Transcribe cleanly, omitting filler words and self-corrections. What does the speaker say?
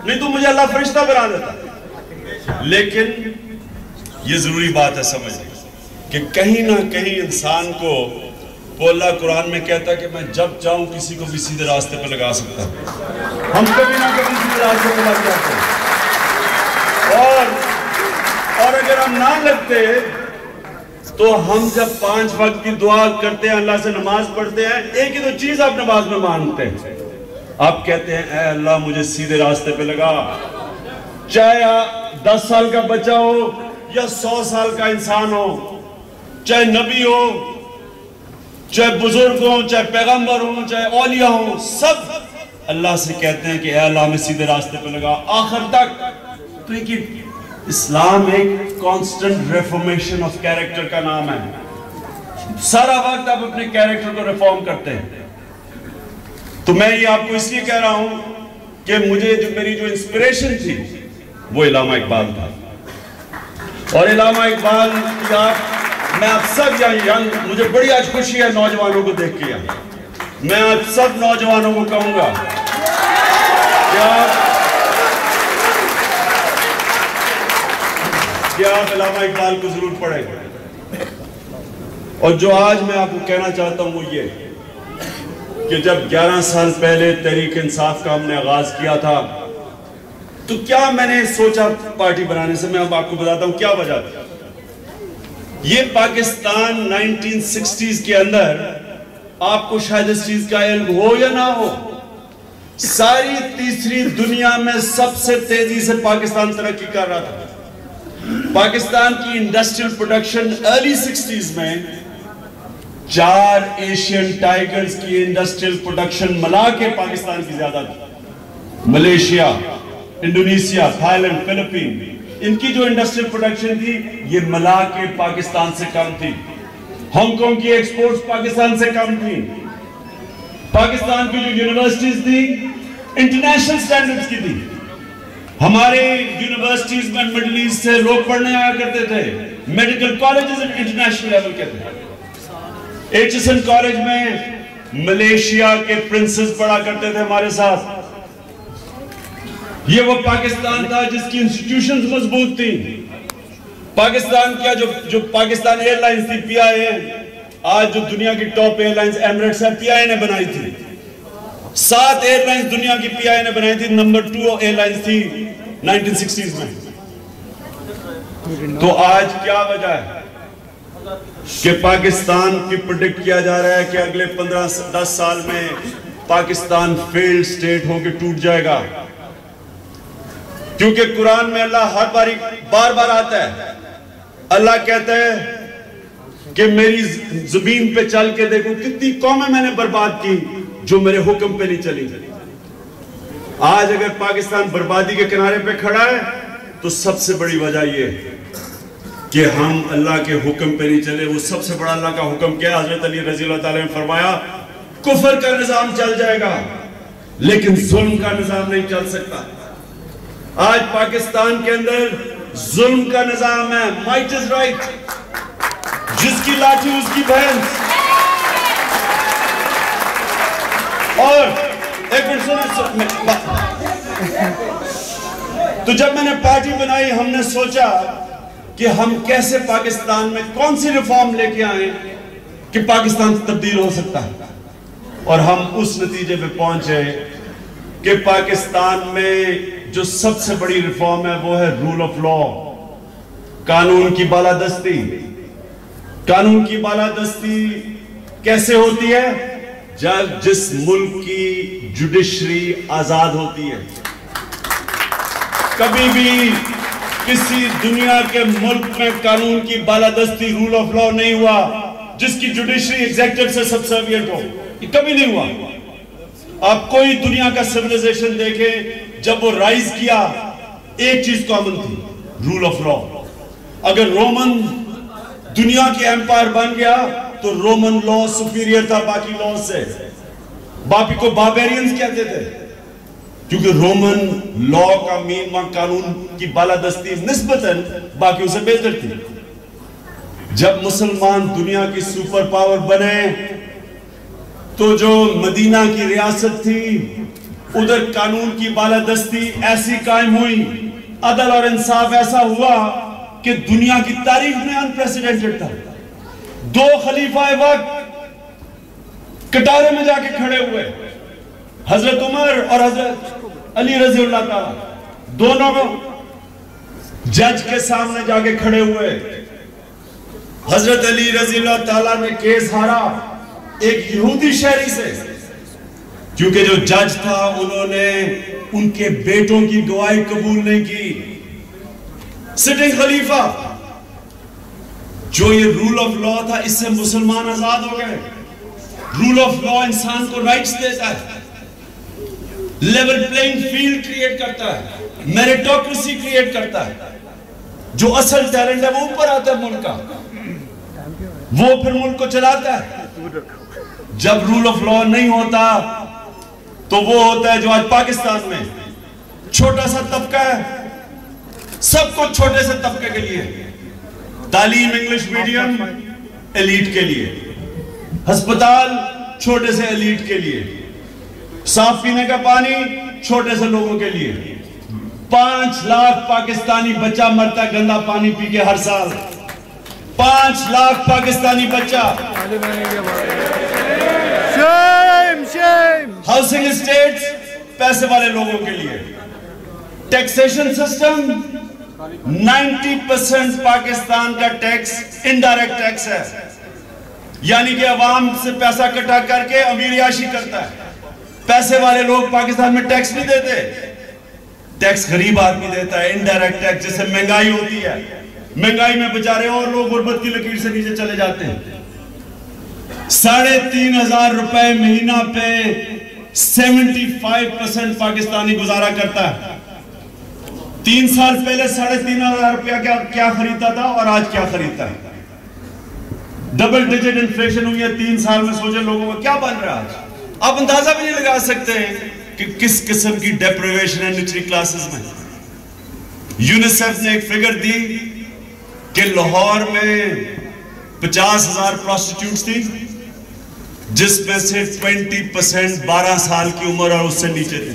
नहीं तो मुझे अल्लाह फरिश्ता बना देता। लेकिन ये जरूरी बात है समझने कि कहीं ना कहीं इंसान को वो अल्लाह कुरान में कहता है कि मैं जब चाहूं किसी को भी सीधे रास्ते पर लगा सकता हूं। हम कभी ना कभी सीधे रास्ते पर लग जाते हैं, और अगर हम ना लगते तो हम जब 5 वक्त की दुआ करते हैं, अल्लाह से नमाज पढ़ते हैं, एक ही तो चीज आप नमाज में मांगते हैं। आप कहते हैं ऐ अल्लाह मुझे सीधे रास्ते पे लगा। चाहे 10 साल का बच्चा हो या 100 साल का इंसान हो, चाहे नबी हो, चाहे बुजुर्ग हो, चाहे पैगंबर हो, चाहे औलिया हो, सब अल्लाह से कहते हैं कि ऐ अल्लाह हमें सीधे रास्ते पे लगा आखिर तक। तो एक इस्लाम एक कांस्टेंट रिफॉर्मेशन ऑफ कैरेक्टर का नाम है। सारा वक्त आप अपने कैरेक्टर को रिफॉर्म करते हैं। तो मैं ये आपको इसलिए कह रहा हूं कि मुझे मेरी जो इंस्पिरेशन थी वो इलामा इकबाल था, और इलामा इकबाल का मैं आप सब यंग, मुझे बड़ी आज खुशी है नौजवानों को देख के। मैं आप सब नौजवानों को कहूंगा कि आप इलामा इकबाल को जरूर पढ़ेंगे। और जो आज मैं आपको कहना चाहता हूं वो ये कि जब 11 साल पहले तहरीक इंसाफ का हमने आगाज किया था, तो क्या मैंने सोचा पार्टी बनाने से, मैं अब आपको बताता हूं क्या वजह थी। ये पाकिस्तान 1960s के अंदर, आपको शायद इस चीज का इल्म हो या ना हो, सारी तीसरी दुनिया में सबसे तेजी से पाकिस्तान तरक्की कर रहा था। पाकिस्तान की इंडस्ट्रियल प्रोडक्शन अर्ली 60s में 4 एशियन टाइगर्स की इंडस्ट्रियल प्रोडक्शन मिला के पाकिस्तान की ज्यादा थी। मलेशिया, इंडोनेशिया, थाईलैंड, फिलीपीन, इनकी जो इंडस्ट्रियल प्रोडक्शन थी ये मिला के पाकिस्तान से कम थी। हांगकांग की एक्सपोर्ट्स पाकिस्तान से कम थी। पाकिस्तान की जो यूनिवर्सिटीज थी इंटरनेशनल स्टैंडर्ड्स की थी। हमारे यूनिवर्सिटीज में मिडिल ईस्ट से लोग पढ़ने आया करते थे। मेडिकल कॉलेजेस इंटरनेशनल लेवल के थे। एचएसएन कॉलेज में मलेशिया के प्रिंसेस पढ़ा करते थे हमारे साथ। ये वो पाकिस्तान था जिसकी इंस्टीट्यूशंस मजबूत थी। पाकिस्तान का जो पाकिस्तान एयरलाइंस थी, पीआईए, आज जो दुनिया की टॉप एयरलाइंस एमिरेट्स है, पीआईए ने बनाई थी। 7 एयरलाइंस दुनिया की पीआईए ने बनाई थी। नंबर 2 एयरलाइंस थी 1960s में। तो आज क्या वजह है कि पाकिस्तान की प्रेडिक्ट किया जा रहा है कि अगले 15-10 साल में पाकिस्तान फेल्ड स्टेट होकर टूट जाएगा। क्योंकि कुरान में अल्लाह हर बार बार आता है, अल्लाह कहता है कि मेरी जमीन पे चल के देखो कितनी कौमें मैंने बर्बाद की जो मेरे हुक्म पे नहीं चली। आज अगर पाकिस्तान बर्बादी के किनारे पे खड़ा है तो सबसे बड़ी वजह यह कि हम अल्लाह के हुक्म पे नहीं चले। वो सबसे बड़ा अल्लाह का हुक्म क्या है? हजरत अली रज़ी अल्लाह ताला ने फरमाया कुफर का निजाम चल जाएगा लेकिन जुल्म का निजाम नहीं चल सकता। आज पाकिस्तान के अंदर जुल्म का निजाम है। माइट इज राइट, जिसकी लाठी उसकी भैंस। और एक मिनट, तो जब मैंने पार्टी बनाई हमने सोचा कि हम कैसे पाकिस्तान में कौन सी रिफॉर्म लेके आए कि पाकिस्तान तब्दील हो सकता है। और हम उस नतीजे पे पहुंचे कि पाकिस्तान में जो सबसे बड़ी रिफॉर्म है वो है रूल ऑफ लॉ, कानून की बालादस्ती। कानून की बालादस्ती कैसे होती है? जब जिस मुल्क की जुडिशरी आजाद होती है। कभी भी किसी दुनिया के मुल्क में कानून की बालादस्ती, रूल ऑफ लॉ नहीं हुआ जिसकी जुडिशरी एग्जीक्यूटिव से सबसर्विएंट हो। ये कभी नहीं हुआ। आप कोई दुनिया का सिविलाइजेशन देखें, जब वो राइज किया एक चीज कॉमन थी, रूल ऑफ लॉ। अगर रोमन दुनिया के एम्पायर बन गया तो रोमन लॉ सुपीरियर था बाकी लॉ से। बाकी को बार्बेरियंस कहते थे क्योंकि रोमन लॉ का मीन कानून की बालादस्ती निस्बतन बाकी से बेहतर थी। जब मुसलमान दुनिया की सुपर पावर बने तो जो मदीना की रियासत थी उधर कानून की बालादस्ती ऐसी कायम हुई, अदल और इंसाफ ऐसा हुआ कि दुनिया की तारीख में अनप्रेसिडेंटेड था। 2 खलीफा वक्त कटारे में जाके खड़े हुए, हजरत उमर और हजरत अली रजी अल्लाह ताला, दोनों जज के सामने जाके खड़े हुए। हजरत अली रजी अल्लाह ताला ने केस हारा एक यहूदी शहरी से, क्योंकि जो जज था उन्होंने उनके बेटों की गवाही कबूल नहीं की। सिटिंग खलीफा, जो ये रूल ऑफ लॉ था, इससे मुसलमान आजाद हो गए। रूल ऑफ लॉ इंसान को राइट्स देता है, लेवल प्लेइंग फील्ड क्रिएट करता है, मेरिटोक्रेसी क्रिएट करता है। जो असल टैलेंट है वो ऊपर आता है मुल्क का, वो फिर मुल्क को चलाता है। जब रूल ऑफ लॉ नहीं होता तो वो होता है जो आज पाकिस्तान में छोटा सा तबका है, सब कुछ छोटे से तबके के लिए, तालीम इंग्लिश मीडियम एलीट के लिए, अस्पताल छोटे से एलीट के लिए, साफ पीने का पानी छोटे से लोगों के लिए। 5 लाख पाकिस्तानी बच्चा मरता है गंदा पानी पी के हर साल। 5 लाख पाकिस्तानी बच्चा। हाउसिंग एस्टेट्स पैसे वाले लोगों के लिए। टैक्सेशन सिस्टम 90% पाकिस्तान का टैक्स इनडायरेक्ट टैक्स है, यानी कि अवाम से पैसा इकट्ठा करके अमीर याशी करता है। पैसे वाले लोग पाकिस्तान में टैक्स नहीं देते, टैक्स गरीब आदमी देता है, इनडायरेक्ट टैक्स। जैसे महंगाई होती है, महंगाई में बेचारे और लोग गुर्बत की लकीर से नीचे चले जाते हैं। 3,500 रुपए महीना पे 75% पाकिस्तानी गुजारा करता है। 3 साल पहले 3,500 रुपया क्या खरीदता था और आज क्या खरीदता है? डबल डिजिट इन्फ्लेशन हुई है 3 साल में। सोचे लोगों को क्या बन रहा है आज? आप अंदाजा भी नहीं लगा सकते कि किस किस्म की डेप्रिवेशन है निचली क्लासेस में। यूनिसेफ ने एक फिगर दी कि लाहौर में 50,000 प्रोस्टिट्यूट्स थी, जिसमें से 20% 12 साल की उम्र और उससे नीचे थे।